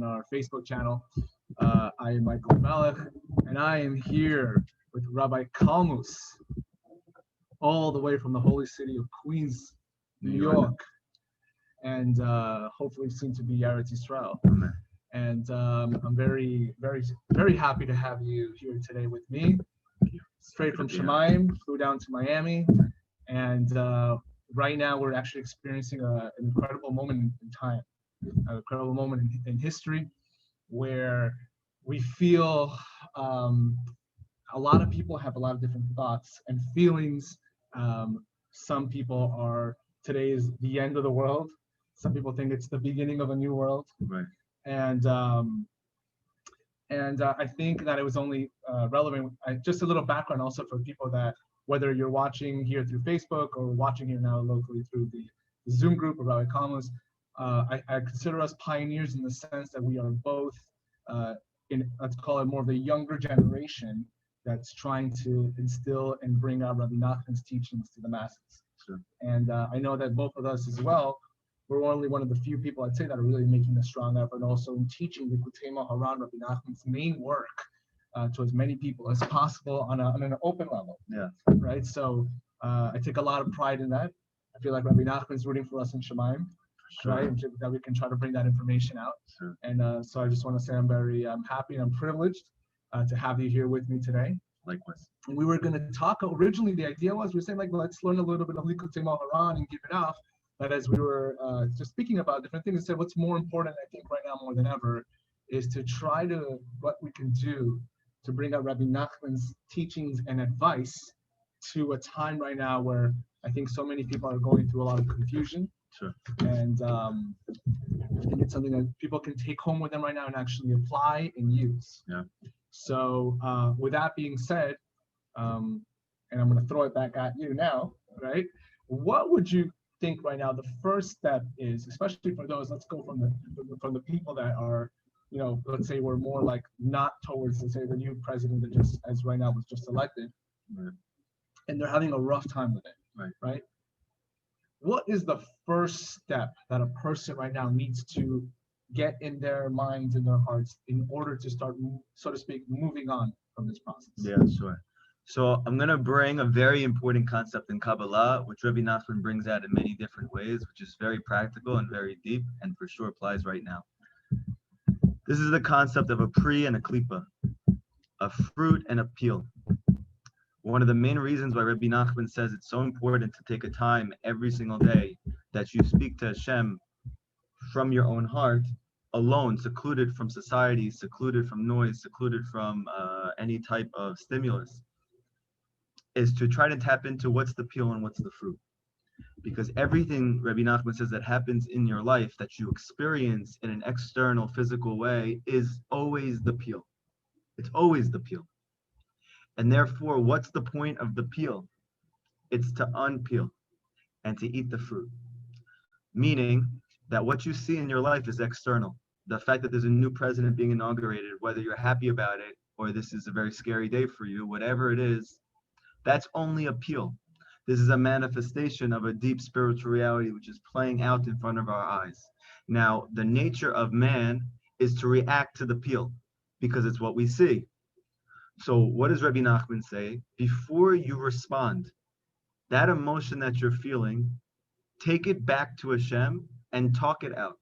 on our Facebook channel. I am Michael Benmelech, and I am here with Rabbi Kalmus, all the way from the holy city of Queens, New York, and hopefully soon to be Eretz Yisrael. Amen. And I'm very, very, very happy to have you here today with me. Straight from Shemayim, flew down to Miami, and right now we're actually experiencing an incredible moment in time, an incredible moment in history, where we feel a lot of people have a lot of different thoughts and feelings. Some people are, today is the end of the world. Some people think it's the beginning of a new world. Right. And I think that it was only relevant. Just a little background also for people that, whether you're watching here through Facebook or watching here now locally through the Zoom group of Rabbi Kalmus, I consider us pioneers in the sense that we are both in, let's call it, more of the younger generation that's trying to instill and bring out Rabbi Nachman's teachings to the masses. Sure. And I know that both of us as well, we're only one of the few people, I'd say, that are really making a strong effort also in teaching the Likutei Moharan, Rabbi Nachman's main work, to as many people as possible on an open level. Yeah. Right. So I take a lot of pride in that. I feel like Rabbi Nachman's rooting for us in Shemayim, Sure. right? And that we can try to bring that information out. Sure. And so I just want to say I'm very happy and I'm privileged to have you here with me today. Likewise. And we were going to talk, originally the idea was, we were saying, like, let's learn a little bit of Likutei Moharan and give it off. But as we were just speaking about different things, I said what's more important, I think, right now more than ever, is to try to, what we can do to bring out Rabbi Nachman's teachings and advice to a time right now where I think so many people are going through a lot of confusion. Sure. And I think it's something that people can take home with them right now and actually apply and use. Yeah. So with that being said, and I'm going to throw it back at you now, right? What would you think right now the first step is, especially for those, let's go from the people that are, you know, let's say we're more like not towards, let's say, the new president that just, as right now, was just elected, Right. and they're having a rough time with it, right? What is the first step that a person right now needs to get in their minds and their hearts in order to start, so to speak, moving on from this process? Yeah, sure. So I'm going to bring a very important concept in Kabbalah, which Rabbi Nachman brings out in many different ways, which is very practical and very deep, and for sure applies right now. This is the concept of a pri and a klipa, a fruit and a peel. One of the main reasons why Rabbi Nachman says it's so important to take a time every single day that you speak to Hashem from your own heart, alone, secluded from society, secluded from noise, secluded from any type of stimulus, is to try to tap into what's the peel and what's the fruit. Because everything, Rabbi Nachman says, that happens in your life that you experience in an external physical way is always the peel. It's always the peel. And therefore, what's the point of the peel? It's to unpeel and to eat the fruit. Meaning that what you see in your life is external. The fact that there's a new president being inaugurated, whether you're happy about it or this is a very scary day for you, whatever it is, that's only a peel. This is a manifestation of a deep spiritual reality which is playing out in front of our eyes. Now, the nature of man is to react to the peel because it's what we see. So what does Rabbi Nachman say? Before you respond, that emotion that you're feeling, take it back to Hashem and talk it out.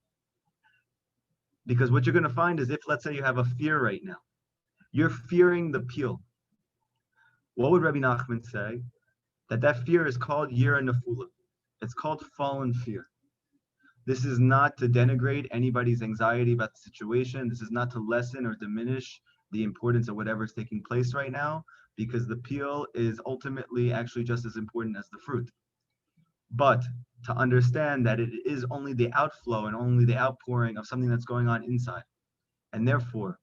Because what you're going to find is, if, let's say, you have a fear right now, you're fearing the peel. What would Rabbi Nachman say? That fear is called yira nefula. It's called fallen fear. This is not to denigrate anybody's anxiety about the situation. This is not to lessen or diminish the importance of whatever is taking place right now, because the peel is ultimately actually just as important as the fruit. But to understand that it is only the outflow and only the outpouring of something that's going on inside. And therefore,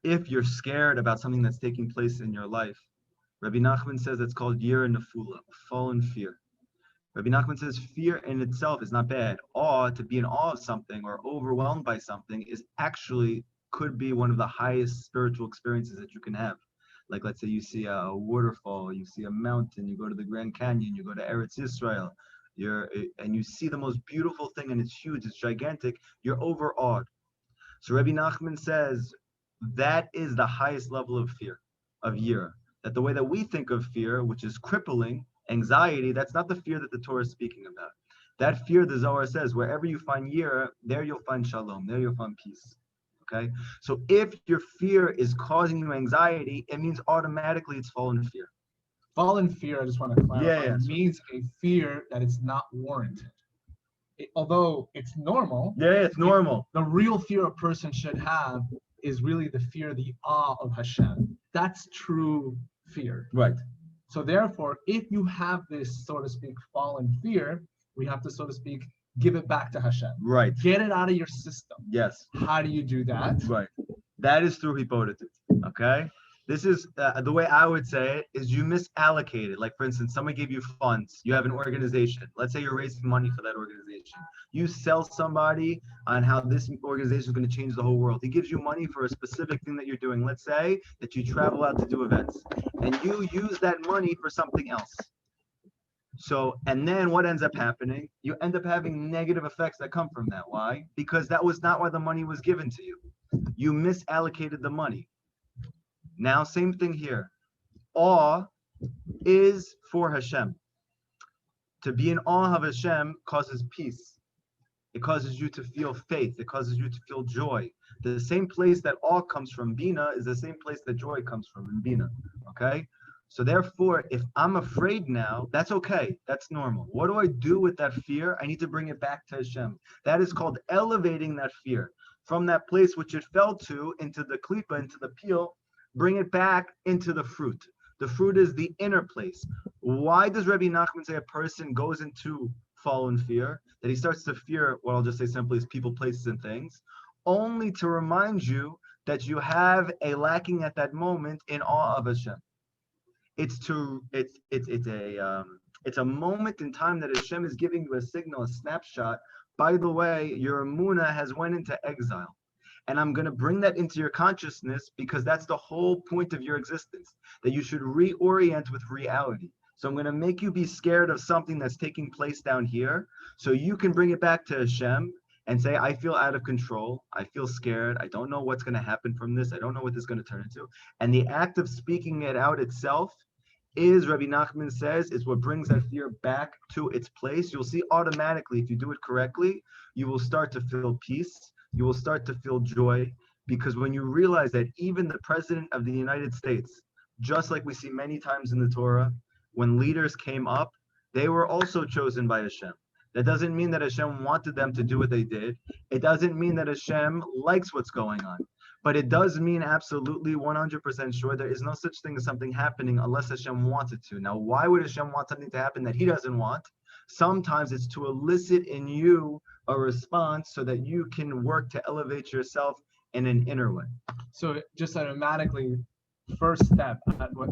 if you're scared about something that's taking place in your life, Rabbi Nachman says it's called yira nefula, fallen fear. Rabbi Nachman says fear in itself is not bad. Awe, to be in awe of something or overwhelmed by something, is actually could be one of the highest spiritual experiences that you can have. Like, let's say you see a waterfall, you see a mountain, you go to the Grand Canyon, you go to Eretz Yisrael, and you see the most beautiful thing, and it's huge, it's gigantic. You're overawed. So Rabbi Nachman says that is the highest level of fear, of yira. That the way that we think of fear, which is crippling, anxiety, that's not the fear that the Torah is speaking about. That fear, the Zohar says, wherever you find yira, there you'll find shalom, there you'll find peace. Okay? So if your fear is causing you anxiety, it means automatically it's fallen fear. Fallen fear, I just want to clarify, Yeah. means a fear that is not warranted. Although it's normal. Yeah, it's normal. The real fear a person should have is really the fear, the awe of Hashem. That's true fear. Right. So therefore, if you have this, so to speak, fallen fear, we have to, so to speak, give it back to Hashem. Right. Get it out of your system. Yes. How do you do that? Right. That is through hipotetit. Okay? This is the way I would say it is you misallocated. Like, for instance, someone gave you funds. You have an organization. Let's say you're raising money for that organization. You sell somebody on how this organization is going to change the whole world. He gives you money for a specific thing that you're doing. Let's say that you travel out to do events and you use that money for something else. So, and then what ends up happening? You end up having negative effects that come from that. Why? Because that was not why the money was given to you. You misallocated the money. Now, same thing here. Awe is for Hashem. To be in awe of Hashem causes peace. It causes you to feel faith. It causes you to feel joy. The same place that awe comes from, Bina, is the same place that joy comes from in Bina. Okay? So therefore, if I'm afraid now, that's okay. That's normal. What do I do with that fear? I need to bring it back to Hashem. That is called elevating that fear from that place which it fell to into the klipa, into the peel. Bring it back into the fruit. The fruit is the inner place. Why does Rabbi Nachman say a person goes into fallen fear? That he starts to fear, what I'll just say simply is people, places, and things, only to remind you that you have a lacking at that moment in awe of Hashem. It's a moment in time that Hashem is giving you a signal, a snapshot. By the way, your emunah has went into exile. And I'm going to bring that into your consciousness because that's the whole point of your existence, that you should reorient with reality. So I'm going to make you be scared of something that's taking place down here so you can bring it back to Hashem and say, I feel out of control. I feel scared. I don't know what's going to happen from this. I don't know what this is going to turn into. And the act of speaking it out itself is, Rabbi Nachman says, is what brings that fear back to its place. You'll see automatically, if you do it correctly, you will start to feel peace. You will start to feel joy, because when you realize that even the president of the United States, just like we see many times in the Torah, when leaders came up, they were also chosen by Hashem. That doesn't mean that Hashem wanted them to do what they did. It doesn't mean that Hashem likes what's going on. But it does mean absolutely 100% sure there is no such thing as something happening unless Hashem wants it to. Now, why would Hashem want something to happen that he doesn't want? Sometimes it's to elicit in you a response so that you can work to elevate yourself in an inner way. So just automatically, first step,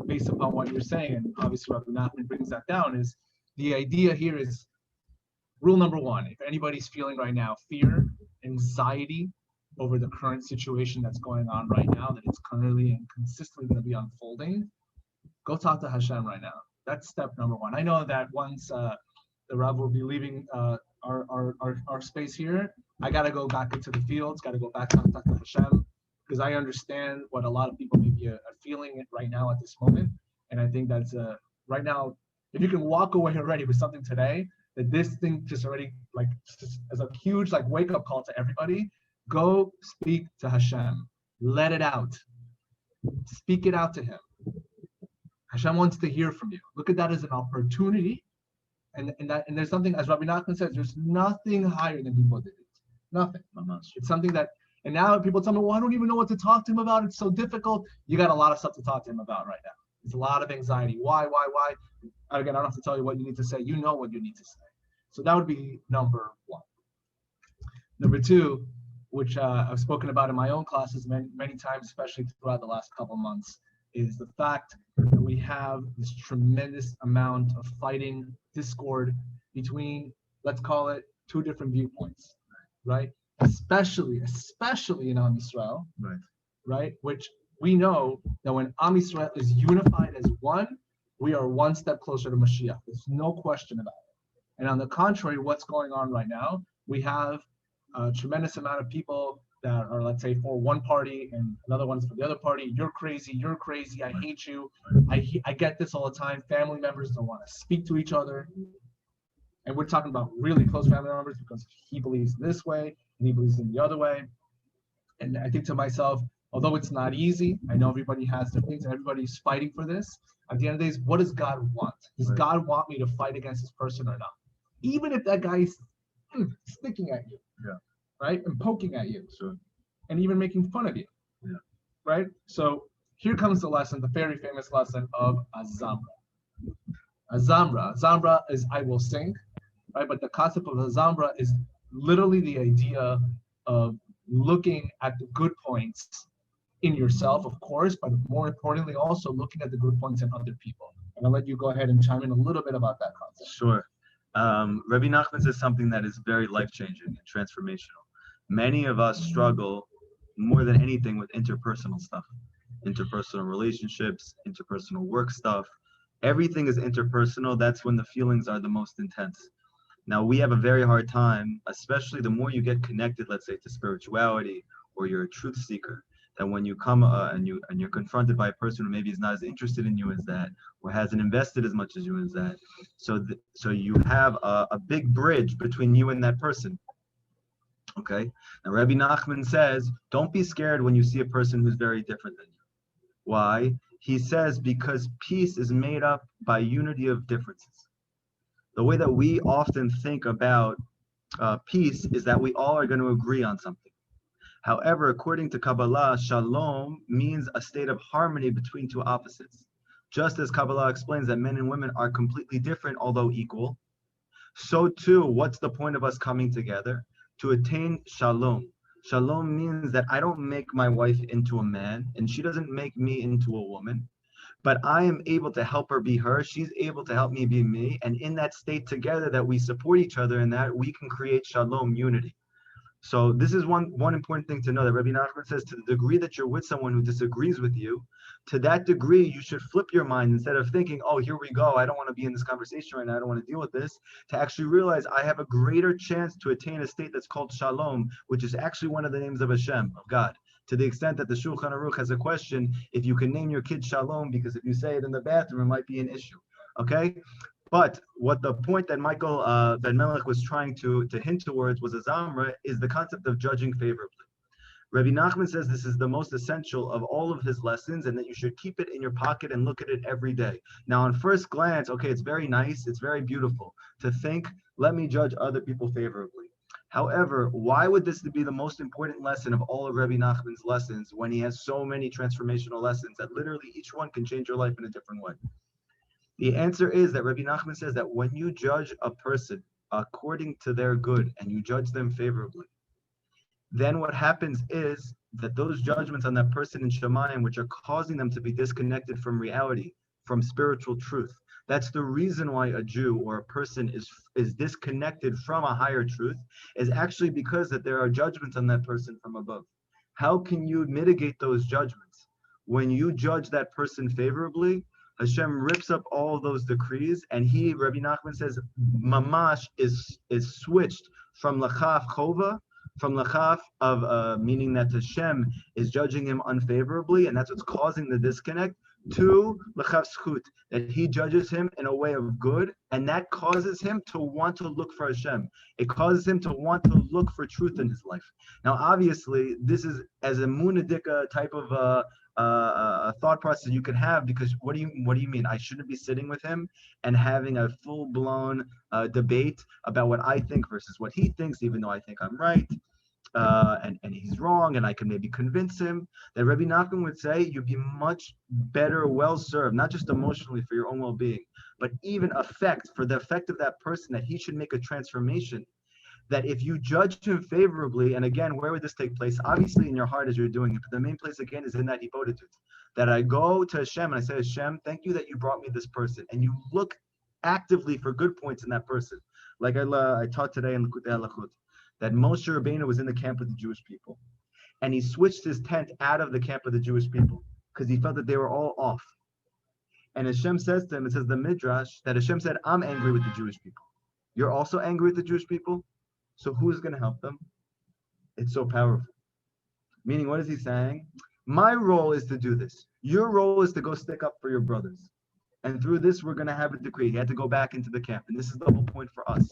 based upon what you're saying, and obviously Rabbi Nachman brings that down, is the idea here is rule number one. If anybody's feeling right now fear, anxiety over the current situation that's going on right now, that it's currently and consistently going to be unfolding, go talk to Hashem right now. That's step number one. I know that once the Rav will be leaving our space here, I got to go back into the fields, got to go back and talk to Hashem, because I understand what a lot of people maybe are feeling right now at this moment. And I think that's right now, if you can walk away already with something today, that this thing just already, like, just as a huge like wake up call to everybody, go speak to Hashem, let it out, speak it out to him. Hashem wants to hear from you. Look at that as an opportunity. And there's something, as Rabbi Nachman says, there's nothing higher than people did it. Nothing. It's something that, and now people tell me, well, I don't even know what to talk to him about. It's so difficult. You got a lot of stuff to talk to him about right now. There's a lot of anxiety. Why? Again, I don't have to tell you what you need to say. You know what you need to say. So that would be number one. Number two, which I've spoken about in my own classes many times, especially throughout the last couple of months, is the fact that we have this tremendous amount of fighting, discord between, let's call it, two different viewpoints, right? Especially in Am Yisrael, right? Which we know that when Am Yisrael is unified as one, we are one step closer to Mashiach. There's no question about it. And on the contrary, what's going on right now, we have a tremendous amount of people that are, let's say, for one party and another one's for the other party. You're crazy, I hate you. I get this all the time. Family members don't want to speak to each other. And we're talking about really close family members because he believes this way and he believes in the other way. And I think to myself, although it's not easy, I know everybody has their things and everybody's fighting for this. At the end of the day, what does God want? Does God want me to fight against this person or not? Even if that guy is sticking at you, right? And poking at you, and even making fun of you, right? So here comes the lesson, the very famous lesson of Azamra. Azamra is I will sing, right? But the concept of Azamra is literally the idea of looking at the good points in yourself, of course, but more importantly, also looking at the good points in other people. And I'll let you go ahead and chime in a little bit about that concept. Sure. Rabbi Nachman says something that is very life-changing and transformational. Many of us struggle more than anything with interpersonal stuff, interpersonal relationships, interpersonal work stuff. Everything is interpersonal. That's when the feelings are the most intense. Now, we have a very hard time, especially the more you get connected, let's say, to spirituality, or you're a truth seeker, that when you come and you're confronted by a person who maybe is not as interested in you as that, or hasn't invested as much as you as that, so you have a big bridge between you and that person. Okay. Now, Rabbi Nachman says, don't be scared when you see a person who's very different than you. Why? He says because peace is made up by unity of differences. The way that we often think about peace is that we all are going to agree on something. However, according to Kabbalah, shalom means a state of harmony between two opposites. Just as Kabbalah explains that men and women are completely different, although equal, so too, what's the point of us coming together? To attain shalom. Shalom means that I don't make my wife into a man, and she doesn't make me into a woman, but I am able to help her be her. She's able to help me be me. And in that state together that we support each other in that, we can create shalom, unity. So this is one important thing to know, that Rabbi Nachman says, to the degree that you're with someone who disagrees with you, to that degree, you should flip your mind instead of thinking, oh, here we go, I don't want to be in this conversation right now, I don't want to deal with this, to actually realize I have a greater chance to attain a state that's called shalom, which is actually one of the names of Hashem, of God. To the extent that the Shulchan Aruch has a question, if you can name your kid Shalom, because if you say it in the bathroom, it might be an issue, okay? But what the point that Michael Benmelech was trying to hint towards was Azamra, is the concept of judging favorably. Rabbi Nachman says this is the most essential of all of his lessons, and that you should keep it in your pocket and look at it every day. Now, on first glance, okay, it's very nice, it's very beautiful to think, let me judge other people favorably. However, why would this be the most important lesson of all of Rabbi Nachman's lessons when he has so many transformational lessons that literally each one can change your life in a different way? The answer is that Rabbi Nachman says that when you judge a person according to their good and you judge them favorably, then what happens is that those judgments on that person in Shemayim, which are causing them to be disconnected from reality, from spiritual truth, that's the reason why a Jew or a person is disconnected from a higher truth, is actually because that there are judgments on that person from above. How can you mitigate those judgments? When you judge that person favorably, Hashem rips up all those decrees, and he, Rabbi Nachman says, mamash is switched from lachaf chova, from lachaf of meaning that Hashem is judging him unfavorably, and that's what's causing the disconnect, to lachaf zchut, that he judges him in a way of good, and that causes him to want to look for Hashem. It causes him to want to look for truth in his life. Now, obviously, this is as a munadika type of a thought process you could have, because what do you mean? I shouldn't be sitting with him and having a full-blown debate about what I think versus what he thinks, even though I think I'm right. And he's wrong, and I can maybe convince him. That Rabbi Nachman would say you'd be much better, well served, not just emotionally for your own well-being, but even for the effect of that person, that he should make a transformation. That if you judge him favorably, and again, where would this take place? Obviously in your heart as you're doing it, but the main place again is in that hibodedut. That I go to Hashem and I say, Hashem, thank you that you brought me this person, and you look actively for good points in that person. Like I taught today in Likutei Halachot, that Moshe Rabbeinu was in the camp of the Jewish people, and he switched his tent out of the camp of the Jewish people because he felt that they were all off. And Hashem says to him, it says the Midrash, that Hashem said, I'm angry with the Jewish people. You're also angry with the Jewish people? So who's going to help them? It's so powerful. Meaning, what is he saying? My role is to do this. Your role is to go stick up for your brothers. And through this, we're going to have a decree. He had to go back into the camp. And this is the whole point for us,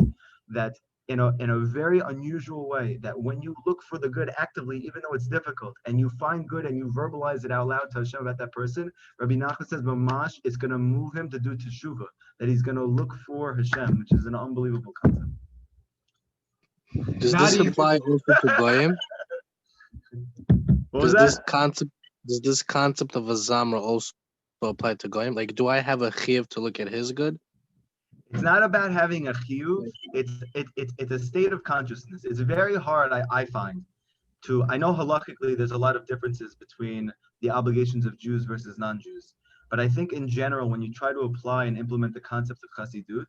that in a very unusual way, that when you look for the good actively, even though it's difficult, and you find good and you verbalize it out loud to Hashem about that person, Rabbi Nachman says, Mamash, it's going to move him to do teshuvah, that he's going to look for Hashem, which is an unbelievable concept. Does this apply also to Goyim? What was that? Does this concept of a Zamra also apply to Goyim? Like, do I have a chiyuv to look at his good? It's not about having a chiyuv. It's a state of consciousness. It's very hard, I find, I know halakhically there's a lot of differences between the obligations of Jews versus non-Jews. But I think in general, when you try to apply and implement the concept of chassidut,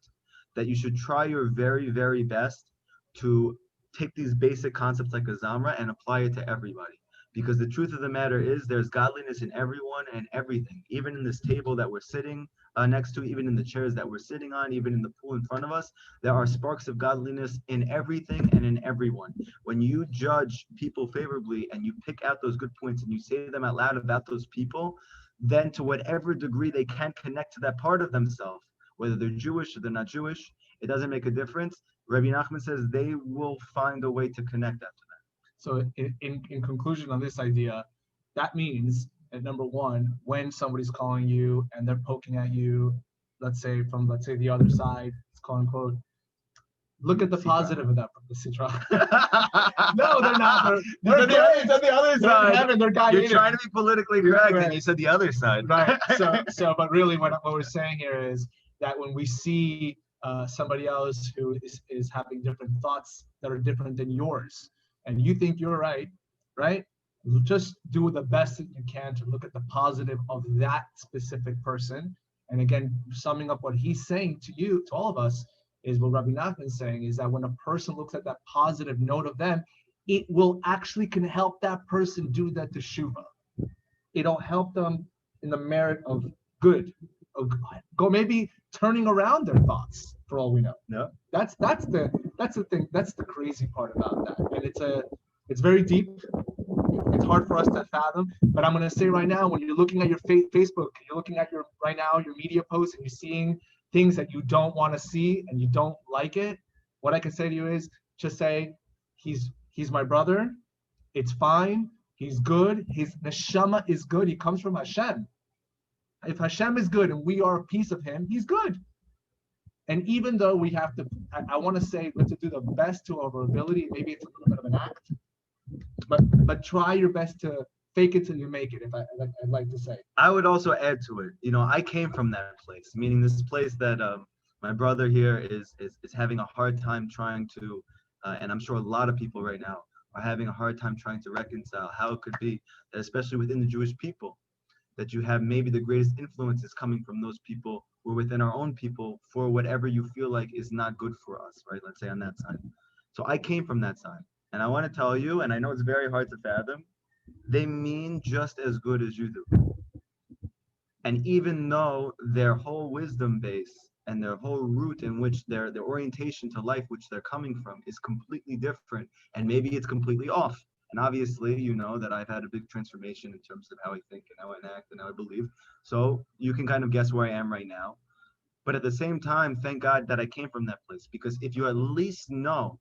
that you should try your very, very best to take these basic concepts like a zamra and apply it to everybody. Because the truth of the matter is there's godliness in everyone and everything, even in this table that we're sitting next to, even in the chairs that we're sitting on, even in the pool in front of us, there are sparks of godliness in everything and in everyone. When you judge people favorably and you pick out those good points and you say them out loud about those people, then to whatever degree they can connect to that part of themselves, whether they're Jewish or they're not Jewish, it doesn't make a difference. Rabbi Nachman says they will find a way to connect that to that. So in conclusion on this idea, that means that number one, when somebody's calling you and they're poking at you, let's say the other side, it's quote unquote, look at the positive of that. The Sitra. No, they're not. They're on the other side. You're trying to be politically correct, and you said the other side. Right. So, but really, what we're saying here is that when we see somebody else who is having different thoughts that are different than yours, and you think you're right, just do the best that you can to look at the positive of that specific person. And again, summing up what he's saying to you, to all of us, is what Rabbi Nachman is saying, is that when a person looks at that positive note of them, it will actually can help that person do that teshuvah. It'll help them in the merit of good, of go maybe turning around their thoughts, for all we know. No. That's the thing. That's the crazy part about that. And it's very deep. It's hard for us to fathom. But I'm going to say right now, when you're looking at your Facebook, you're looking at your media posts, and you're seeing things that you don't want to see and you don't like it, what I can say to you is just say, he's my brother. It's fine. He's good. His neshama is good. He comes from Hashem. If Hashem is good and we are a piece of him, he's good. And even though we have to, I want to say, we have to do the best to our ability. Maybe it's a little bit of an act, but try your best to fake it till you make it, I'd like to say. I would also add to it, I came from that place, meaning this place that my brother here is having a hard time trying to, and I'm sure a lot of people right now are having a hard time trying to reconcile how it could be that, especially within the Jewish people, that you have maybe the greatest influences coming from those people or within our own people for whatever you feel like is not good for us, right? Let's say on that side. So I came from that side. And I want to tell you, and I know it's very hard to fathom, they mean just as good as you do. And even though their whole wisdom base and their whole route in which their orientation to life, which they're coming from, is completely different, and maybe it's completely off. And obviously, you know that I've had a big transformation in terms of how I think and how I act and how I believe. So you can kind of guess where I am right now. But at the same time, thank God that I came from that place, because if you at least know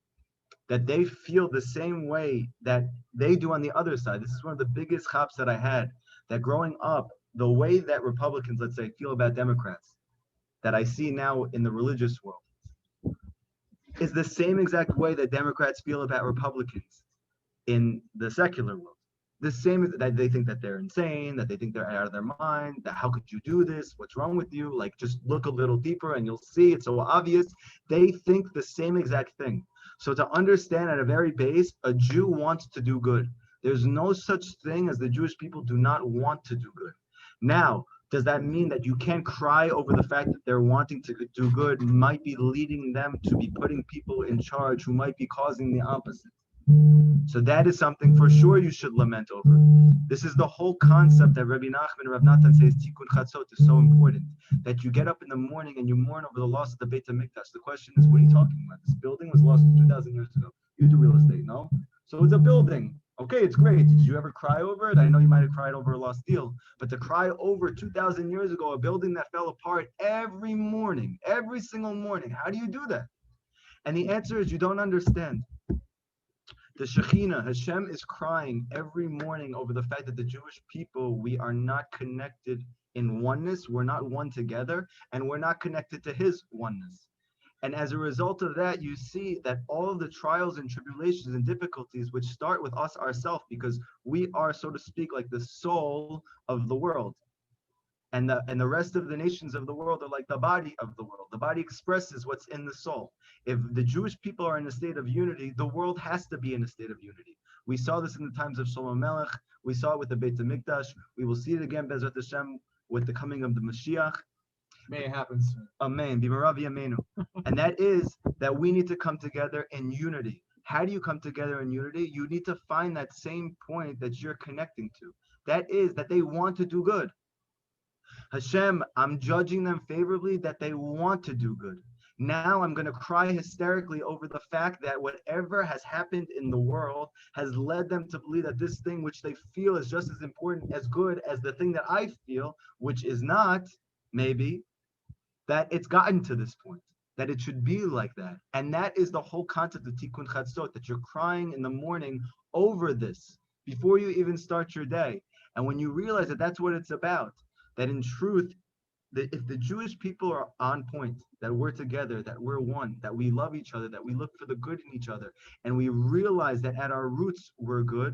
that they feel the same way that they do on the other side. This is one of the biggest chops that I had, that growing up, the way that Republicans, let's say, feel about Democrats, that I see now in the religious world, is the same exact way that Democrats feel about Republicans in the secular world. The same, that they think that they're insane, that they think they're out of their mind, that how could you do this? What's wrong with you? Like, just look a little deeper and you'll see it's so obvious. They think the same exact thing. So to understand at a very base, a Jew wants to do good. There's no such thing as the Jewish people do not want to do good. Now, does that mean that you can't cry over the fact that they're wanting to do good might be leading them to be putting people in charge who might be causing the opposite? So that is something for sure you should lament over. This is the whole concept that Rabbi Nachman and Rav Natan says Tikkun Chatzot is so important, that you get up in the morning and you mourn over the loss of the Beit HaMikdash. The question is, what are you talking about? This building was lost 2,000 years ago. You do real estate, no? So it's a building. Okay, it's great. Did you ever cry over it? I know you might have cried over a lost deal, but to cry over 2,000 years ago, a building that fell apart every morning, every single morning, how do you do that? And the answer is you don't understand. The Shekhinah, Hashem is crying every morning over the fact that the Jewish people, we are not connected in oneness, we're not one together, and we're not connected to His oneness. And as a result of that, you see that all of the trials and tribulations and difficulties, which start with us ourselves, because we are, so to speak, like the soul of the world. And the rest of the nations of the world are like the body of the world. The body expresses what's in the soul. If the Jewish people are in a state of unity, the world has to be in a state of unity. We saw this in the times of Shlomo Melech. We saw it with the Beit HaMikdash. We will see it again, Bezrat Hashem, with the coming of the Mashiach. May it happen soon. Amen. B'marav yameinu. And that is that we need to come together in unity. How do you come together in unity? You need to find that same point that you're connecting to. That is that they want to do good. Hashem, I'm judging them favorably that they want to do good. Now I'm going to cry hysterically over the fact that whatever has happened in the world has led them to believe that this thing which they feel is just as important, as good as the thing that I feel, which is not, maybe, that it's gotten to this point, that it should be like that. And that is the whole concept of Tikkun Chatzot, that you're crying in the morning over this before you even start your day. And when you realize that that's what it's about, that in truth, that if the Jewish people are on point, that we're together, that we're one, that we love each other, that we look for the good in each other, and we realize that at our roots we're good,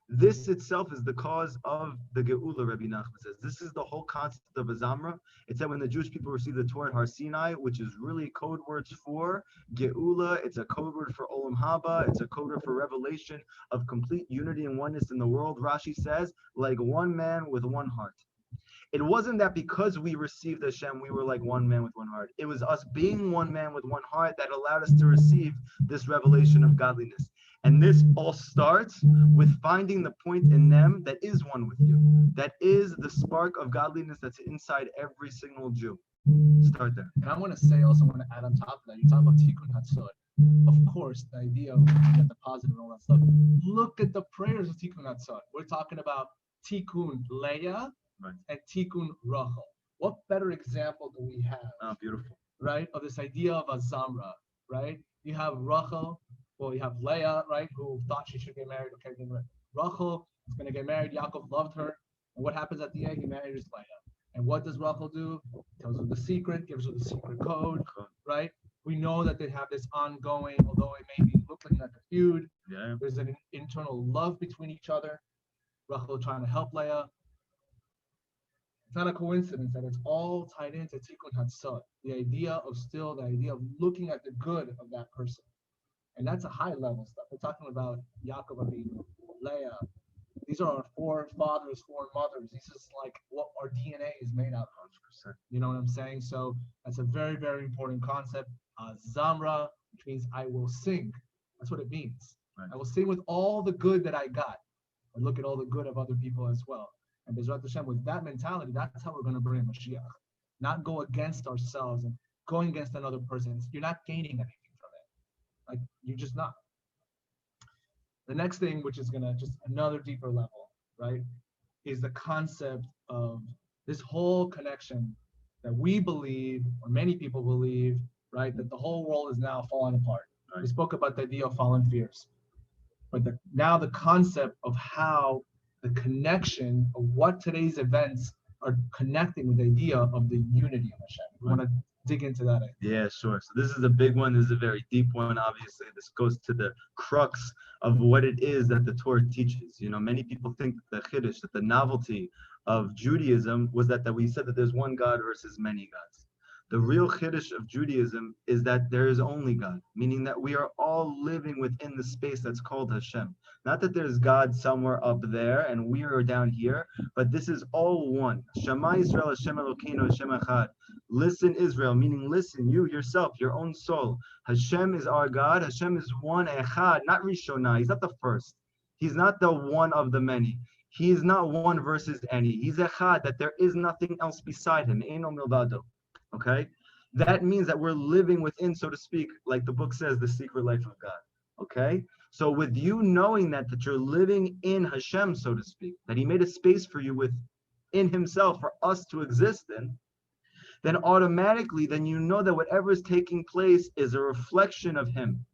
this itself is the cause of the Geula, Rabbi Nachman says. This is the whole concept of a Zamra. It's that when the Jewish people received the Torah at Har Sinai, which is really code words for Geula, it's a code word for Olam Haba, it's a code word for revelation of complete unity and oneness in the world. Rashi says, like one man with one heart. It wasn't that because we received Hashem, we were like one man with one heart. It was us being one man with one heart that allowed us to receive this revelation of godliness. And this all starts with finding the point in them that is one with you. That is the spark of godliness that's inside every single Jew. Start there. And I want to say also, I want to add on top of that, you're talking about Tikkun Hatzot. Of course, the idea of looking at the positive and all that stuff. Look at the prayers of Tikkun Hatzot. We're talking about Tikkun Leah, right, and Tikkun Rachel. What better example do we have? Oh, beautiful. Right, of this idea of a Zamra, right? You have Rachel, well, you have Leah, right, who thought she should get married. Okay, Rachel is going to get married. Yaakov loved her. And what happens at the end? He marries Leah. And what does Rachel do? Tells her the secret, gives her the secret code, right? We know that they have this ongoing, although it may be looking like a feud, there's an internal love between each other. Rachel trying to help Leah. It's not a coincidence that it's all tied into Tikkun Hatzot, the idea of looking at the good of that person. And that's a high level stuff. We're talking about Yaakov Avinu, Leah. These are our forefathers, foremothers. This is like what our DNA is made out of. 100%. You know what I'm saying? So that's a very, very important concept. Zamra, which means I will sing. That's what it means. Right. I will sing with all the good that I got. And look at all the good of other people as well. And Bezrat Hashem, with that mentality, that's how we're going to bring Mashiach. Not go against ourselves and going against another person. You're not gaining anything from it. Like, you're just not. The next thing, which is going to just another deeper level, right, is the concept of this whole connection that we believe, or many people believe, right, that the whole world is now falling apart. Right. We spoke about the idea of fallen fears. But now the concept of how the connection of what today's events are connecting with the idea of the unity of Hashem. We want to dig into that idea. Yeah, sure. So this is a big one. This is a very deep one. Obviously, this goes to the crux of what it is that the Torah teaches. You know, many people think that the Chiddush, that the novelty of Judaism was that we said that there's one God versus many gods. The real Chiddush of Judaism is that there is only God, meaning that we are all living within the space that's called Hashem. Not that there's God somewhere up there and we are down here, but this is all one. Shema Yisrael Hashem Elokeinu Hashem Echad. Listen, Israel, meaning listen, you yourself, your own soul. Hashem is our God. Hashem is one, Echad, not Rishonah. He's not the first. He's not the one of the many. He is not one versus any. He's Echad, that there is nothing else beside him. Eino milvado. Okay? That means that we're living within, so to speak, like the book says, the secret life of God. Okay? So with you knowing that you're living in Hashem, so to speak, that he made a space for you within himself for us to exist in, then automatically, then you know that whatever is taking place is a reflection of him.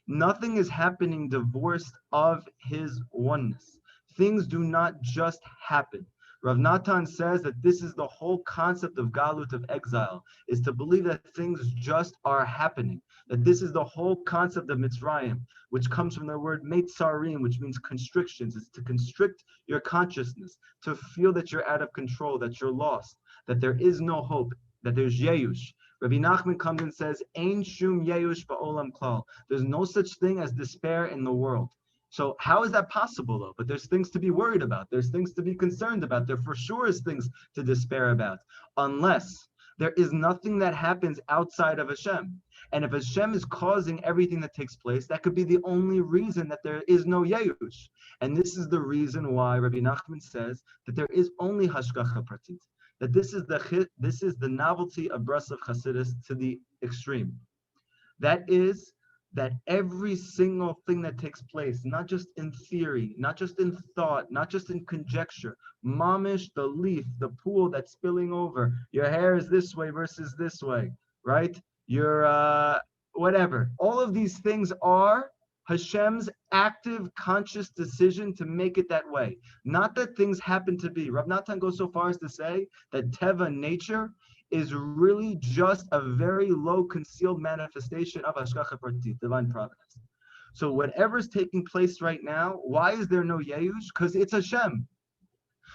Nothing is happening divorced of his oneness. Things do not just happen. Rav Natan says that this is the whole concept of galut, of exile, is to believe that things just are happening. That this is the whole concept of Mitzrayim, which comes from the word meitzarim, which means constrictions. It's to constrict your consciousness, to feel that you're out of control, that you're lost, that there is no hope, that there's yeyush. Rabbi Nachman comes and says, Ein shum yeyush ba'olam klal. There's no such thing as despair in the world. So how is that possible though? But there's things to be worried about. There's things to be concerned about. There for sure is things to despair about, unless there is nothing that happens outside of Hashem. And if Hashem is causing everything that takes place, that could be the only reason that there is no Yeyush. And this is the reason why Rabbi Nachman says that there is only Hashgacha Pratit. That this is the novelty of Breslov Chassidus to the extreme. That is that every single thing that takes place, not just in theory, not just in thought, not just in conjecture, mamish, the leaf, the pool that's spilling over, your hair is this way versus this way, right? Your whatever. All of these things are Hashem's active, conscious decision to make it that way. Not that things happen to be. Rav Natan goes so far as to say that Teva, nature, is really just a very low concealed manifestation of Hashgacha Pratit, divine providence. So whatever's taking place right now, why is there no Yeyush? Because it's Hashem.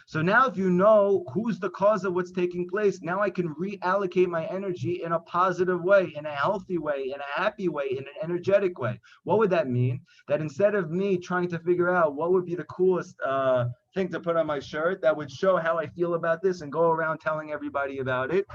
So now if you know who's the cause of what's taking place, now I can reallocate my energy in a positive way, in a healthy way, in a happy way, in an energetic way. What would that mean? That instead of me trying to figure out what would be the coolest thing to put on my shirt that would show how I feel about this and go around telling everybody about it,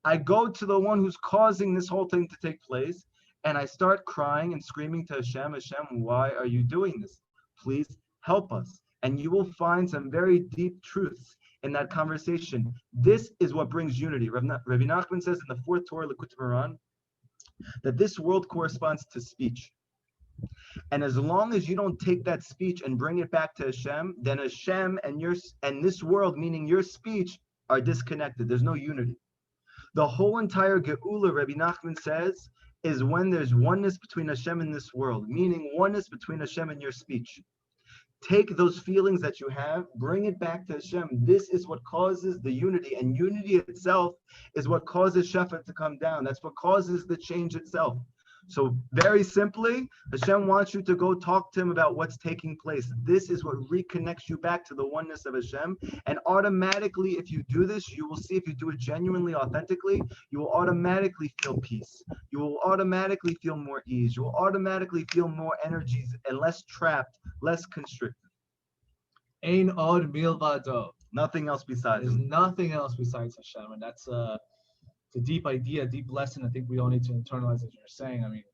I go to the one who's causing this whole thing to take place, and I start crying and screaming to Hashem, Hashem, why are you doing this? Please help us. And you will find some very deep truths in that conversation. This is what brings unity. Rabbi Nachman says in the fourth Torah, Likutei Moharan, that this world corresponds to speech. And as long as you don't take that speech and bring it back to Hashem, then Hashem and this world, meaning your speech, are disconnected. There's no unity. The whole entire Geula, Rabbi Nachman says, is when there's oneness between Hashem and this world, meaning oneness between Hashem and your speech. Take those feelings that you have, bring it back to Hashem. This is what causes the unity, and unity itself is what causes Shefa to come down. That's what causes the change itself. So very simply, Hashem wants you to go talk to him about what's taking place. This is what reconnects you back to the oneness of Hashem. And automatically, if you do this, you will see, if you do it genuinely, authentically, you will automatically feel peace. You will automatically feel more ease. You will automatically feel more energies and less trapped, less constricted. Ein od milvado. Nothing else besides There's him. nothing else besides Hashem, and that's it's a deep idea, a deep lesson. I think we all need to internalize, as you're saying. I mean,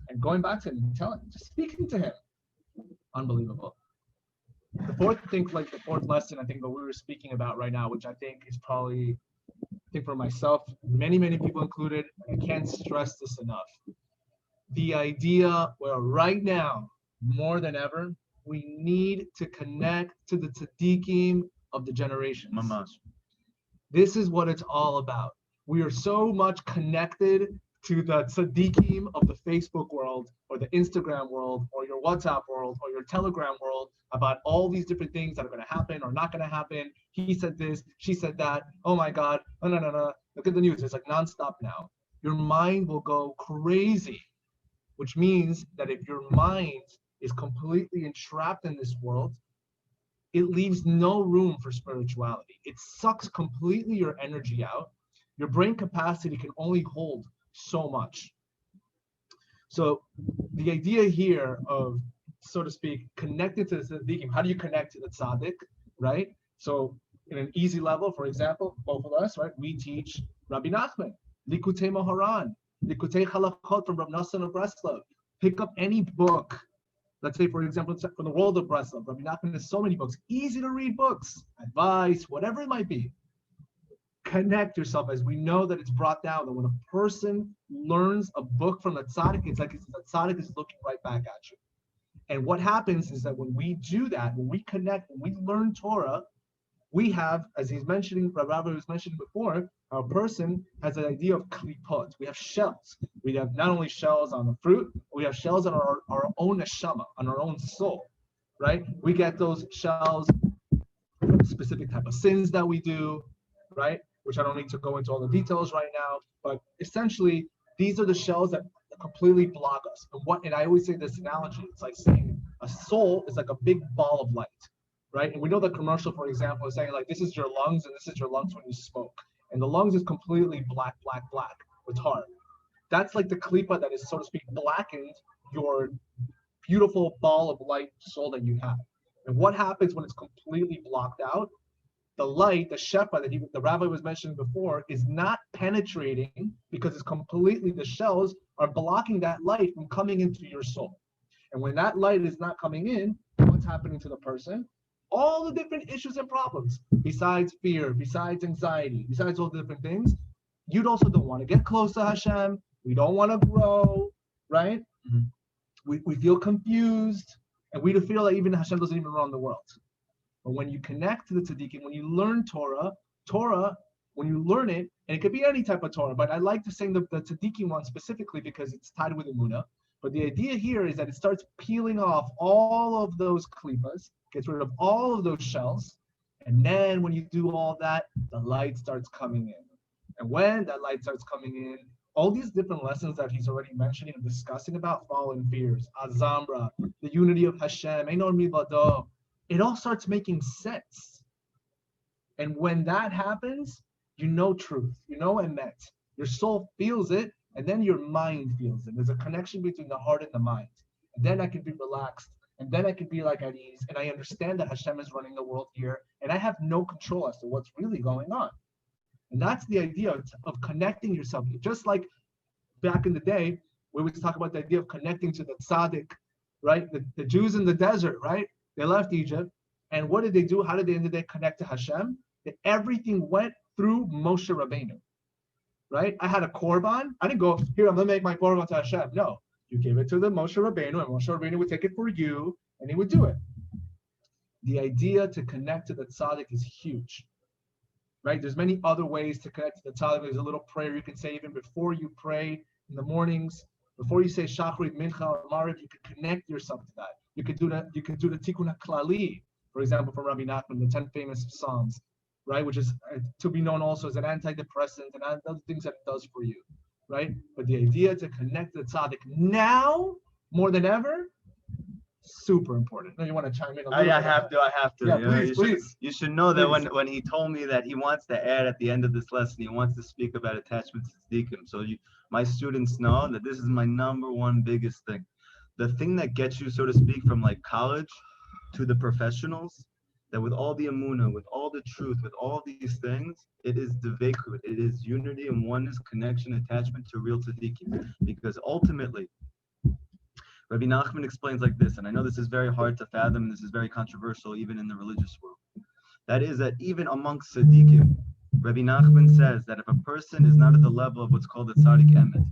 and going back to him and telling, just speaking to him, unbelievable. The fourth lesson, I think, that we were speaking about right now, which I think is probably, I think for myself, many people included, I can't stress this enough. The idea where right now, more than ever, we need to connect to the tzaddikim of the generations. Mamash. This is what it's all about. We are so much connected to the tzaddikim of the Facebook world, or the Instagram world, or your WhatsApp world, or your Telegram world, about all these different things that are going to happen or not going to happen. He said this, she said that. Oh my God, no. Look at the news. It's like nonstop now. Your mind will go crazy, which means that if your mind is completely entrapped in this world, it leaves no room for spirituality. It sucks completely your energy out. Your brain capacity can only hold so much. So the idea here of, so to speak, connected to the tzaddikim, how do you connect to the tzaddik, right? So in an easy level, for example, both of us, right, we teach Rabbi Nachman, Likutei Moharan, Likutei Halachot from Rav Nosson of Breslov. Pick up any book. Let's say, for example, from the world of Breslov, Rabbi Nachman has so many books, easy to read books, advice, whatever it might be. connect yourself, as we know that it's brought down that when a person learns a book from a tzaddik, it's like the tzaddik is looking right back at you. And what happens is that when we do that, when we connect, when we learn Torah, we have, as he's mentioning, Rabbi was mentioning before, our person has an idea of klipot. We have shells. We have not only shells on the fruit, we have shells on our own neshama, on our own soul, right? We get those shells from specific type of sins that we do, right? Which I don't need to go into all the details right now, but essentially, these are the shells that completely block us. And I always say this analogy, it's like saying a soul is like a big ball of light, right? And we know the commercial, for example, is saying like, this is your lungs and this is your lungs when you smoke. And the lungs is completely black with tar. That's like the klipa that is, so to speak, blackened your beautiful ball of light soul that you have. And what happens when it's completely blocked out? The light, the shefa that the rabbi was mentioning before, is not penetrating because it's completely, the shells are blocking that light from coming into your soul. And when that light is not coming in, what's happening to the person? All the different issues and problems, besides fear, besides anxiety, besides all the different things, you'd also don't want to get close to Hashem. We don't want to grow, right? Mm-hmm. We feel confused, and we feel that even Hashem doesn't even run the world. But when you connect to the tzaddikim, when you learn Torah, when you learn it, and it could be any type of Torah, but I like to say the tzaddikim one specifically because it's tied with Emunah. But the idea here is that it starts peeling off all of those klipas, gets rid of all of those shells, and then when you do all that, the light starts coming in. And when that light starts coming in, all these different lessons that he's already mentioning and discussing about fallen fears, Azamra, the unity of Hashem, Einor Milvado, it all starts making sense. And when that happens, you know truth, you know emet. Your soul feels it, and then your mind feels it. There's a connection between the heart and the mind. And then I can be relaxed, and then I can be like at ease, and I understand that Hashem is running the world here, and I have no control as to what's really going on. And that's the idea of connecting yourself. Just like back in the day, we always talk about the idea of connecting to the tzaddik, right? The Jews in the desert, right? They left Egypt, and what did they do? How did they connect to Hashem? That everything went through Moshe Rabbeinu, right? I had a korban. I didn't go, here, I'm going to make my korban to Hashem. No, you gave it to the Moshe Rabbeinu, and Moshe Rabbeinu would take it for you, and he would do it. The idea to connect to the tzaddik is huge, right? There's many other ways to connect to the tzaddik. There's a little prayer you can say even before you pray in the mornings. Before you say Shachrit, Mincha, or Mariv, you can connect yourself to that. You could do that. You could do the Tikkun HaKlali, for example, from Rabbi Nachman, the 10 famous Psalms, right? Which is to be known also as an antidepressant and other things that it does for you, right? But the idea to connect to the tzaddik now more than ever, super important. Now you want to chime in a little? I have to. Yeah, please. You should know that when he told me that he wants to add at the end of this lesson, he wants to speak about attachment to tzaddikim. So my students know that this is my number one biggest thing. The thing that gets you, so to speak, from like college to the professionals, that with all the emunah, with all the truth, with all these things, it is devekut, it is unity and oneness, connection, attachment to real tzaddikim. Because ultimately, Rabbi Nachman explains like this, and I know this is very hard to fathom, and this is very controversial even in the religious world. That is that even amongst tzaddikim, Rabbi Nachman says that if a person is not at the level of what's called the tzaddik emet,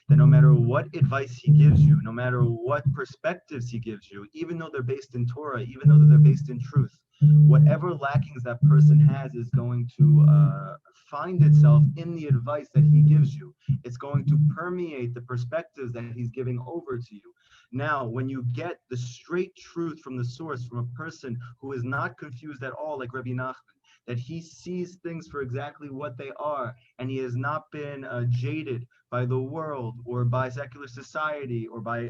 that no matter what advice he gives you, no matter what perspectives he gives you, even though they're based in Torah, even though they're based in truth, whatever lackings that person has is going to find itself in the advice that he gives you. It's going to permeate the perspectives that he's giving over to you. Now, when you get the straight truth from the source, from a person who is not confused at all, like Rabbi Nachman, that he sees things for exactly what they are, and he has not been jaded by the world or by secular society or by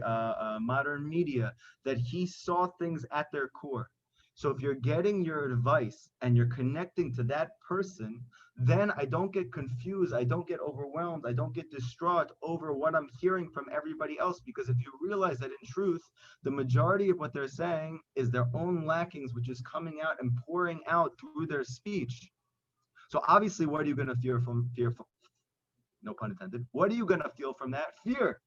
modern media, that he saw things at their core. So if you're getting your advice and you're connecting to that person, then I don't get confused, I don't get overwhelmed, I don't get distraught over what I'm hearing from everybody else, because if you realize that in truth, the majority of what they're saying is their own lackings, which is coming out and pouring out through their speech. So obviously, what are you going to fear from? No pun intended. What are you going to feel from that? Fear.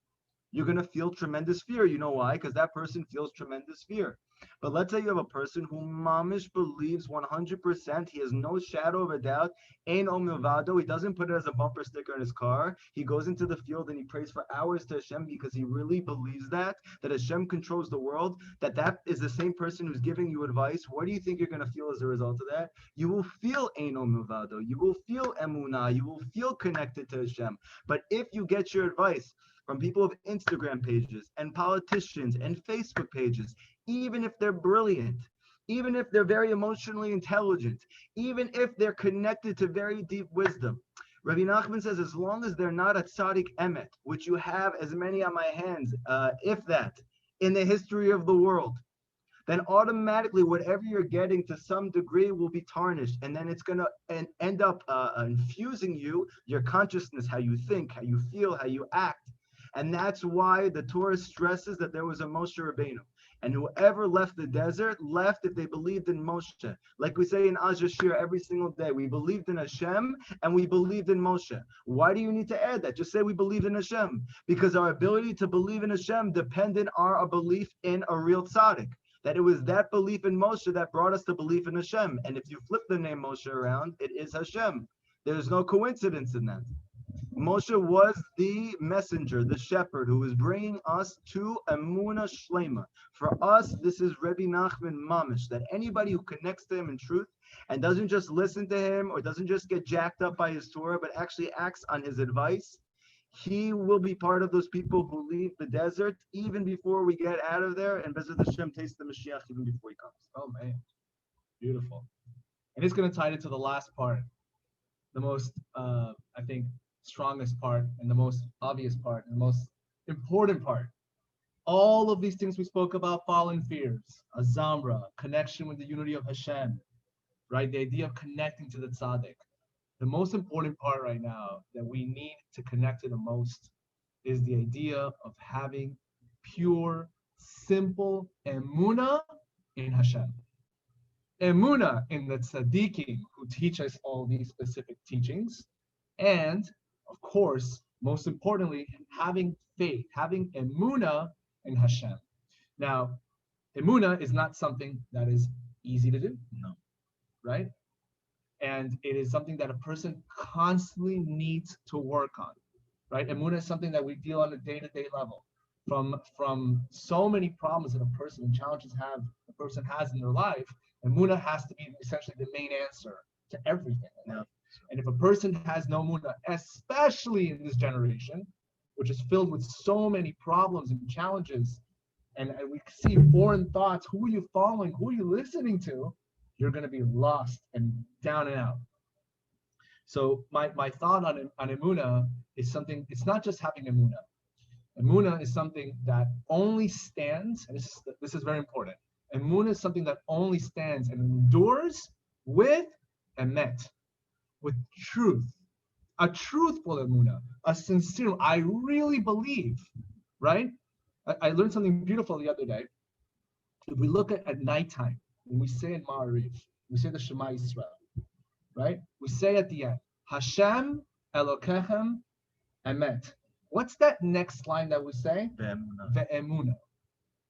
you're going to feel tremendous fear. You know why? Because that person feels tremendous fear. But let's say you have a person who mamish believes 100%, he has no shadow of a doubt, ein om milvado, he doesn't put it as a bumper sticker in his car. He goes into the field and he prays for hours to Hashem because he really believes that Hashem controls the world, that is the same person who's giving you advice. What do you think you're going to feel as a result of that? You will feel ein om milvado, you will feel emunah, you will feel connected to Hashem. But if you get your advice from people with Instagram pages and politicians and Facebook pages, even if they're brilliant, even if they're very emotionally intelligent, even if they're connected to very deep wisdom, Rabbi Nachman says, as long as they're not a tzaddik emet, which you have as many on my hands, if that, in the history of the world, then automatically whatever you're getting to some degree will be tarnished. And then it's going to end up infusing your consciousness, how you think, how you feel, how you act. And that's why the Torah stresses that there was a Moshe Rabbeinu. And whoever left the desert left if they believed in Moshe. Like we say in Ajashir every single day, we believed in Hashem and we believed in Moshe. Why do you need to add that? Just say we believe in Hashem. Because our ability to believe in Hashem depended on our belief in a real tzaddik. That it was that belief in Moshe that brought us to belief in Hashem. And if you flip the name Moshe around, it is Hashem. There's no coincidence in that. Moshe was the messenger, the shepherd, who was bringing us to Emunah Shlema. For us, this is Rebbe Nachman Mamish, that anybody who connects to him in truth and doesn't just listen to him or doesn't just get jacked up by his Torah, but actually acts on his advice, he will be part of those people who leave the desert even before we get out of there, and Bezrat Hashem taste the Mashiach even before he comes. Oh man, beautiful. And it's going to tie into the last part, the most, I think, strongest part and the most obvious part and the most important part. All of these things we spoke about, fallen fears, a zamra, connection with the unity of Hashem, right? The idea of connecting to the tzaddik. The most important part right now that we need to connect to the most is the idea of having pure, simple emunah in Hashem. Emunah in the tzaddikim who teach us all these specific teachings, and of course, most importantly, having faith, having emunah in Hashem. Now, emunah is not something that is easy to do. No. Right? And it is something that a person constantly needs to work on. Right? Emunah is something that we deal on a day-to-day level. From so many problems that a person and challenges a person has in their life, emunah has to be essentially the main answer to everything. Yeah. And if a person has no emunah, especially in this generation, which is filled with so many problems and challenges, and we see foreign thoughts, who are you following? Who are you listening to? You're going to be lost and down and out. So my thought on emunah is something, it's not just having emunah. Emunah is something that only stands, and this is very important. Emunah is something that only stands and endures with emet, with truth, a truthful emunah, a sincere, I really believe, right? I learned something beautiful the other day. If we look at nighttime, when we say in Ma'ariv, we say the Shema Yisrael, right? We say at the end, Hashem Elokechem Emet. What's that next line that we say? Ve'emunah.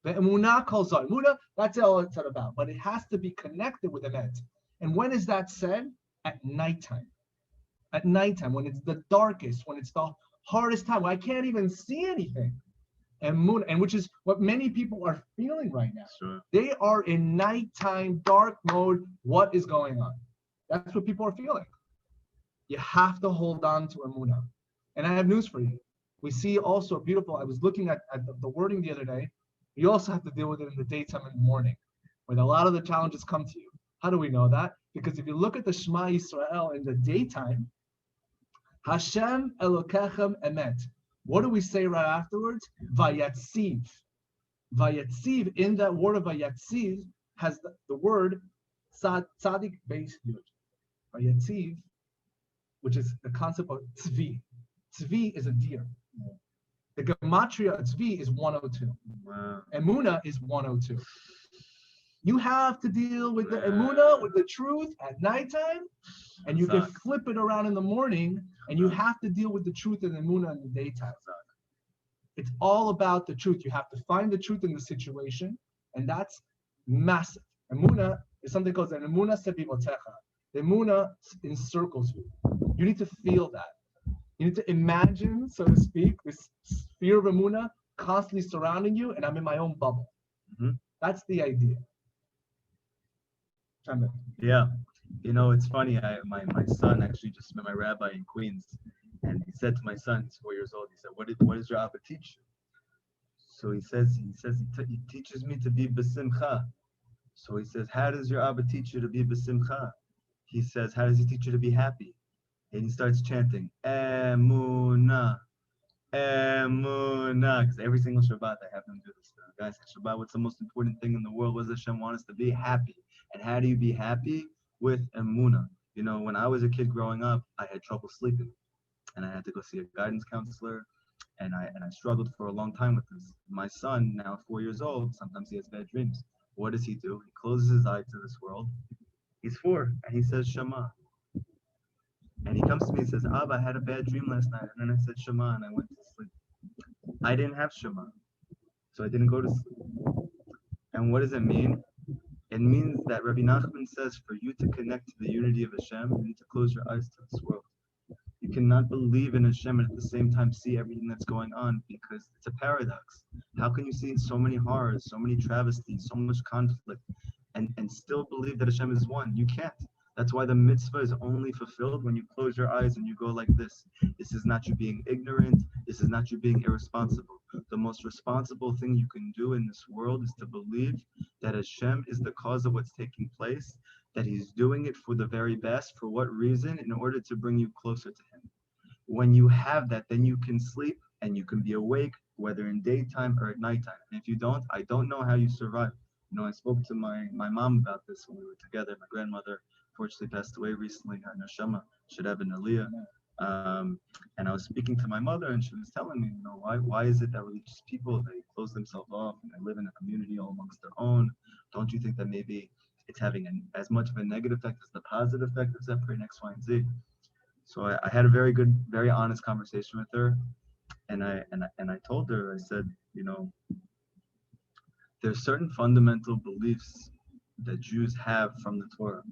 Ve'emunah kol zah. Emunah, that's all it's about. But it has to be connected with emet. And when is that said? At nighttime. At nighttime, when it's the darkest, when it's the hardest time, when I can't even see anything. Emunah, and which is what many people are feeling right now. Sure. They are in nighttime, dark mode. What is going on? That's what people are feeling. You have to hold on to emunah. And I have news for you. We see also beautiful, I was looking at the wording the other day. You also have to deal with it in the daytime and the morning, when a lot of the challenges come to you. How do we know that? Because if you look at the Shema Yisrael in the daytime, Hashem Elokechem Emet. What do we say right afterwards? Vayatziv. Vayatziv, in that word of Vayatziv, has the word Tzadik Beis Yud. Vayatziv, which is the concept of tzvi. Tzvi is a deer. The gematria of tzvi is 102. Wow. Emunah is 102. You have to deal with the emunah, with the truth at nighttime, and you can flip it around in the morning, and you have to deal with the truth and emunah in the daytime. It's all about the truth. You have to find the truth in the situation, and that's massive. Emunah is something called an emunah sebivotecha. The emunah encircles you. You need to feel that. You need to imagine, so to speak, this sphere of emunah constantly surrounding you, and I'm in my own bubble. Mm-hmm. That's the idea. Yeah. You know, it's funny. My son actually just met my rabbi in Queens, and he said to my son, he's 4 years old, he said, what does your Abba teach you? So he teaches me to be besimcha. So he says, how does your Abba teach you to be besimcha? He says, how does he teach you to be happy? And he starts chanting, Emunah, Emunah. Because every single Shabbat I have him do this. Guys, Shabbat, what's the most important thing in the world? What does Hashem want us to be? Happy. And how do you be happy? With Emunah. You know, when I was a kid growing up, I had trouble sleeping. And I had to go see a guidance counselor. And I struggled for a long time with this. My son, now 4 years old, sometimes he has bad dreams. What does he do? He closes his eyes to this world. He's 4, and he says Shema. And he comes to me and says, Abba, I had a bad dream last night. And then I said Shema, and I went to sleep. I didn't have Shema, so I didn't go to sleep. And what does it mean? It means that Rabbi Nachman says for you to connect to the unity of Hashem, you need to close your eyes to this world. You cannot believe in Hashem and at the same time see everything that's going on, because it's a paradox. How can you see so many horrors, so many travesties, so much conflict, and still believe that Hashem is one? You can't. That's why the mitzvah is only fulfilled when you close your eyes and you go like this. This is not you being ignorant. This is not you being irresponsible. The most responsible thing you can do in this world is to believe that Hashem is the cause of what's taking place, that he's doing it for the very best. For what reason? In order to bring you closer to him. When you have that, then you can sleep and you can be awake, whether in daytime or at nighttime. And if you don't, I don't know how you survive. You know, I spoke to my mom about this when we were together. My grandmother fortunately passed away recently. Her neshama should have an aliyah. And I was speaking to my mother, and she was telling me, you know, why is it that religious people, they close themselves off and they live in a community all amongst their own? Don't you think that maybe it's having as much of a negative effect as the positive effect of separating X, Y, and Z? So I had a very good, very honest conversation with her, and I told her, I said, you know, there's certain fundamental beliefs that Jews have from the Torah.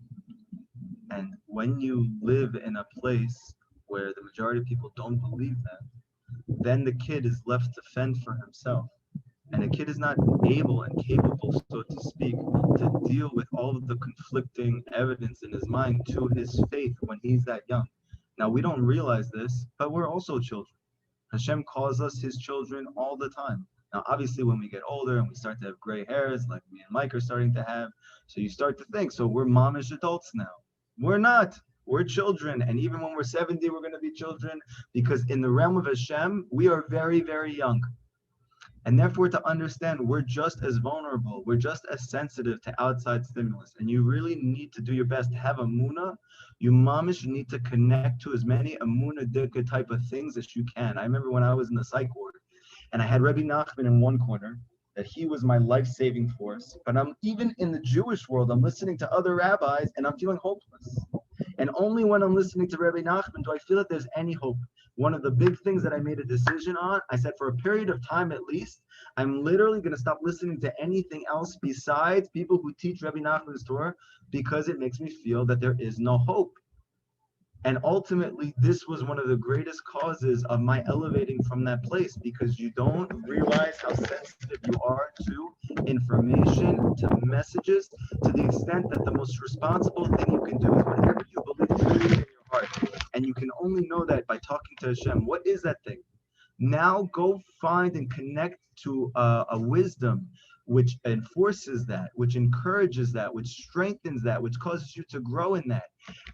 And when you live in a place where the majority of people don't believe that, then the kid is left to fend for himself. And a kid is not able and capable, so to speak, to deal with all of the conflicting evidence in his mind to his faith when he's that young. Now, we don't realize this, but we're also children. Hashem calls us his children all the time. Now, obviously, when we get older and we start to have gray hairs, like me and Mike are starting to have, so you start to think, so we're momish adults now. We're not. We're children. And even when we're 70, we're going to be children, because in the realm of Hashem, we are very, very young. And therefore, to understand, we're just as vulnerable. We're just as sensitive to outside stimulus. And you really need to do your best to have Emunah. You mamish need to connect to as many Emunah Dika type of things as you can. I remember when I was in the psych ward, and I had Rabbi Nachman in one corner, that he was my life-saving force. But I'm even in the Jewish world, I'm listening to other rabbis, and I'm feeling hopeless. And only when I'm listening to Rabbi Nachman do I feel that there's any hope. One of the big things that I made a decision on, I said for a period of time at least, I'm literally going to stop listening to anything else besides people who teach Rabbi Nachman's Torah, because it makes me feel that there is no hope. And ultimately, this was one of the greatest causes of my elevating from that place, because you don't realize how sensitive you are to information, to messages, to the extent that the most responsible thing you can do is whatever you believe truly in your heart. And you can only know that by talking to Hashem. What is that thing? Now go find and connect to a wisdom which enforces that, which encourages that, which strengthens that, which causes you to grow in that.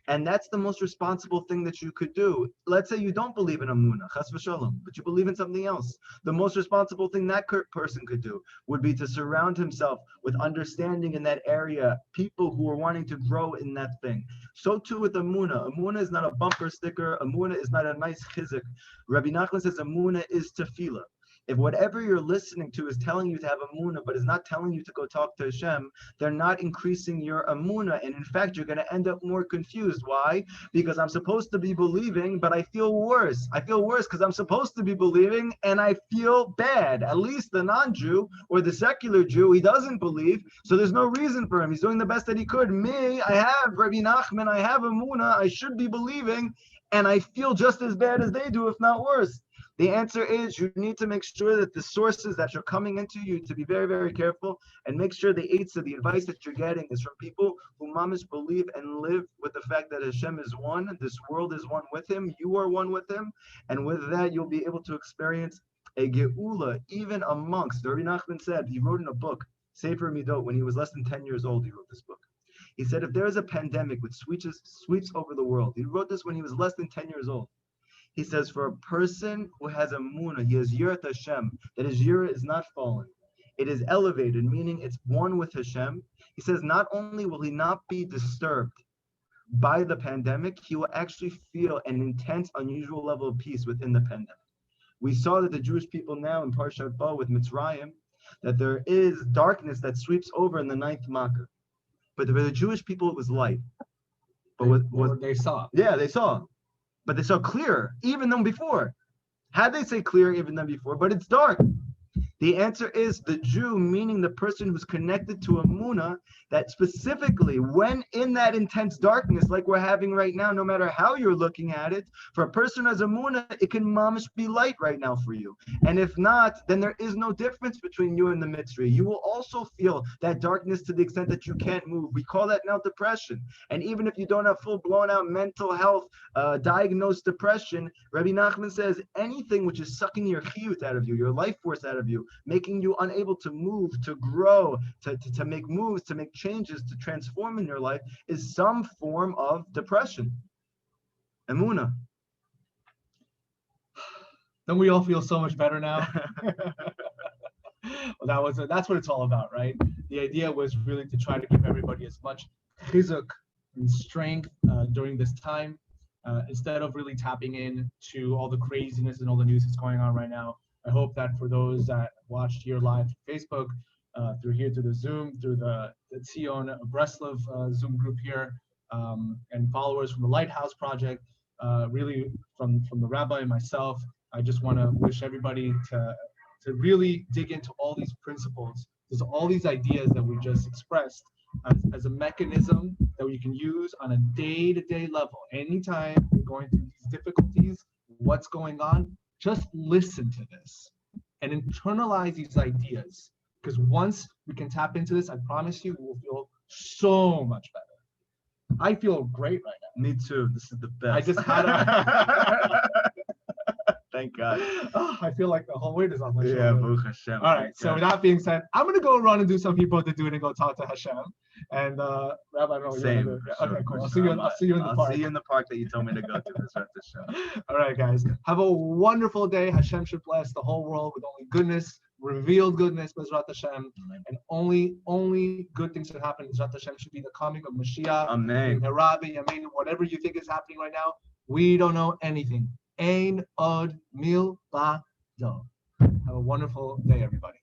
And that's the most responsible thing that you could do. Let's say you don't believe in Amunah, chas v'shalom, but you believe in something else. The most responsible thing that person could do would be to surround himself with understanding in that area, people who are wanting to grow in that thing. So too with Amunah. Amunah is not a bumper sticker. Amunah is not a nice chizik. Rabbi Nachman says Amunah is tefillah. If whatever you're listening to is telling you to have Amunah, but is not telling you to go talk to Hashem, they're not increasing your Amunah. And in fact, you're going to end up more confused. Why? Because I'm supposed to be believing, but I feel worse. I feel worse because I'm supposed to be believing and I feel bad. At least the non-Jew or the secular Jew, he doesn't believe. So there's no reason for him. He's doing the best that he could. Me, I have Rabbi Nachman, I have Amunah, I should be believing, and I feel just as bad as they do, if not worse. The answer is you need to make sure that the sources that are coming into you to be very, very careful and make sure the advice that you're getting is from people who mamish believe and live with the fact that Hashem is one, this world is one with him, you are one with him, and with that you'll be able to experience a geula even amongst. Rabbi Nachman said, he wrote in a book, Sefer Midot, when he was less than 10 years old, he wrote this book. He said, if there is a pandemic which sweeps over the world, he wrote this when he was less than 10 years old. He says, for a person who has Amunah, he has Yirat Hashem, that his Yirah is not fallen. It is elevated, meaning it's one with Hashem. He says, not only will he not be disturbed by the pandemic, he will actually feel an intense, unusual level of peace within the pandemic. We saw that the Jewish people now in Parshat Bo with Mitzrayim, that there is darkness that sweeps over in the 9th Makkah. But for the Jewish people, it was light. But what they saw. Yeah, they saw. But they saw clearer, even than before. Had they say clear even than before, but it's dark. The answer is the Jew, meaning the person who's connected to Amunah, that specifically when in that intense darkness, like we're having right now, no matter how you're looking at it, for a person as Amunah, it can mamish be light right now for you. And if not, then there is no difference between you and the Mitzri. You will also feel that darkness to the extent that you can't move. We call that now depression. And even if you don't have full blown out mental health diagnosed depression, Rabbi Nachman says anything which is sucking your chiyut out of you, your life force out of you, making you unable to move, to grow, to make moves, to make changes, to transform in your life, is some form of depression. Emunah. Don't we all feel so much better now? Well, that's what it's all about, right? The idea was really to try to give everybody as much chizuk and strength during this time, instead of really tapping in to all the craziness and all the news that's going on right now. I hope that for those that watched here live through Facebook, through the Zoom, through the Tzion Breslov Zoom group here, and followers from the Lighthouse Project, really from the rabbi and myself, I just want to wish everybody to really dig into all these principles. There's all these ideas that we just expressed as a mechanism that you can use on a day-to-day level. Anytime you're going through these difficulties, what's going on, just listen to this and internalize these ideas. Because once we can tap into this, I promise you, we'll feel so much better. I feel great right now. Me too. This is the best. I just had a... Thank God. Oh, I feel like the whole weight is off my shoulder. Yeah, Baruch Hashem. All right, so with that being said, I'm going to go run and do some people to do it and go talk to Hashem. And Rabbi, I don't know what Same. you're going to do. Sure, Okay, cool. for I'll sure. see you in the park. I'll see you in the park that you told me to go to this show. All right, guys. Have a wonderful day. Hashem should bless the whole world with only goodness, revealed goodness, Bezrat Hashem. And only good things should happen. Bezrat Hashem should be the coming of Mashiach. Amen. Rabbi, Amen. Whatever you think is happening right now, we don't know anything. Ein od mil ba do. Have a wonderful day, everybody.